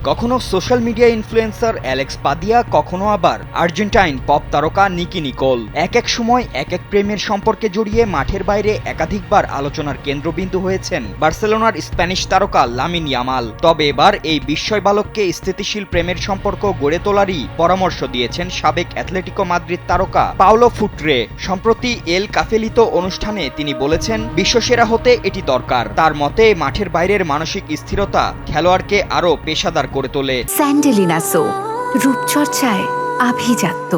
কখনো social media influencer Alex পাদিয়া, কখনো আবার আর্জেন্টাইন পপ তারকা নিকি নিকোল। এক এক সময় এক এক প্রেমের সম্পর্কে জড়িয়ে মাঠের বাইরে একাধিকবার আলোচনার কেন্দ্রবিন্দু হয়েছেন বার্সেলোনার স্প্যানিশ তারকা লামিন ইয়ামাল। তবে এবার এই বিস্ময় বালককে স্থিতিশীল প্রেমের সম্পর্ক গড়ে তোলারই পরামর্শ দিয়েছেন সাবেক অ্যাথলেটিকো মাদ্রিদ তারকা পাওলো ফুটরে। সম্প্রতি এল কাফেলিতো অনুষ্ঠানে তিনি বলেছেন, বিশ্বসেরা হতে এটি দরকার। তার মতে মাঠের বাইরের মানসিক স্থিরতা খেলোয়াড়কে আরও পেশাদার করে তোলে। স্যান্ডেলিনা সো, রূপচর্চায় আভিজাত্য।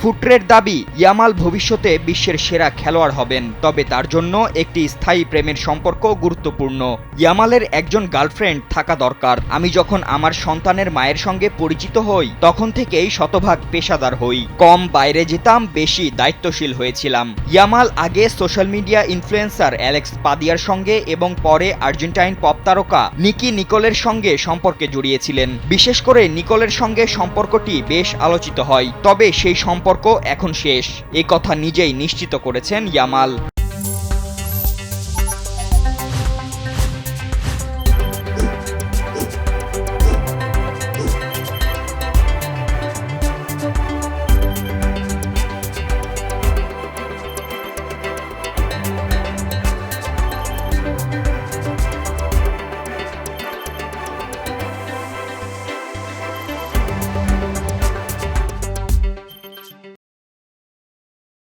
ফুটরের দাবি, ইয়ামাল ভবিষ্যতে বিশ্বের সেরা খেলোয়াড় হবেন, তবে তার জন্য একটি স্থায়ী প্রেমের সম্পর্ক গুরুত্বপূর্ণ। ইয়ামালের একজন গার্লফ্রেন্ড থাকা দরকার। আমি যখন আমার সন্তানের মায়ের সঙ্গে পরিচিত হই তখন থেকেই শতভাগ পেশাদার হই। কম বাইরে যেতাম, বেশি দায়িত্বশীল হয়েছিলাম। ইয়ামাল আগে সোশ্যাল মিডিয়া ইনফ্লুয়েন্সার অ্যালেক্স পাদিয়ার সঙ্গে এবং পরে আর্জেন্টাইন পপ তারকা নিকি নিকোলের সঙ্গে সম্পর্কে জড়িয়েছিলেন। বিশেষ করে নিকোলের সঙ্গে সম্পর্কটি বেশ আলোচিত হয়, তবে সেই সম্পর্ক এখন শেষ, এ কথা নিজেই নিশ্চিত করেছেন ইয়ামাল।